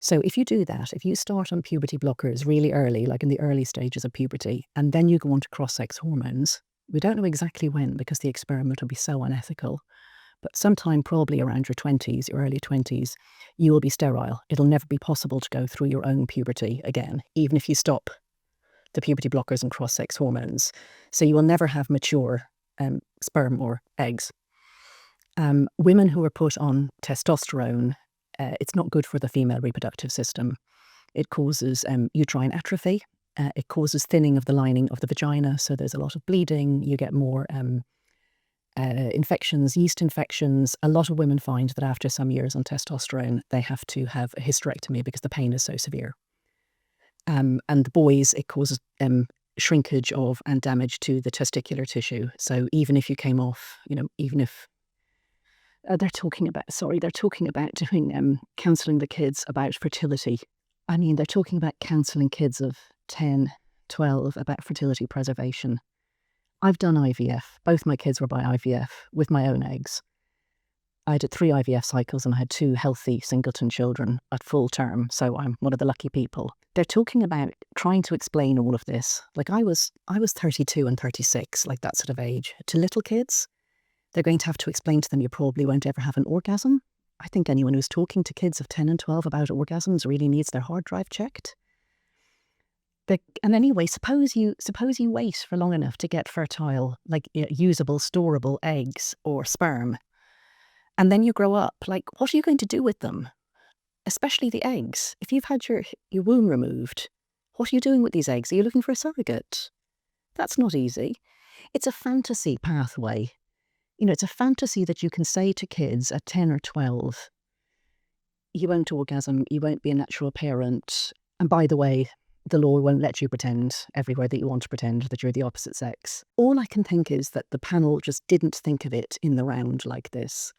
So if you do that, if you start on puberty blockers really early, like in the early stages of puberty, and then you go on to cross-sex hormones, we don't know exactly when because the experiment will be so unethical, but sometime probably around your 20s, your early 20s, you will be sterile. It'll never be possible to go through your own puberty again, even if you stop the puberty blockers and cross-sex hormones. So you will never have mature sperm or eggs. Women who are put on testosterone, it's not good for the female reproductive system. It causes uterine atrophy. It causes thinning of the lining of the vagina, so there's a lot of bleeding. You get more infections, yeast infections. A lot of women find that after some years on testosterone, they have to have a hysterectomy because the pain is so severe. And the boys, it causes shrinkage of and damage to the testicular tissue. So even if you came off, even if they're talking about doing counselling the kids about fertility. I mean, they're talking about counselling kids of 10, 12 about fertility preservation. I've done IVF. Both my kids were by IVF with my own eggs. I did 3 IVF cycles and I had 2 healthy singleton children at full term, so I'm one of the lucky people. They're talking about trying to explain all of this. Like I was 32 and 36, like that sort of age, to little kids. They're going to have to explain to them you probably won't ever have an orgasm. I think anyone who's talking to kids of 10 and 12 about orgasms really needs their hard drive checked. And anyway, suppose you wait for long enough to get fertile, like usable, storable eggs or sperm, and then you grow up. Like, what are you going to do with them? Especially the eggs. If you've had your womb removed, what are you doing with these eggs? Are you looking for a surrogate? That's not easy. It's a fantasy pathway. It's a fantasy that you can say to kids at 10 or 12, you won't orgasm, you won't be a natural parent. And by the way, the law won't let you pretend everywhere that you want to pretend that you're the opposite sex. All I can think is that the panel just didn't think of it in the round like this.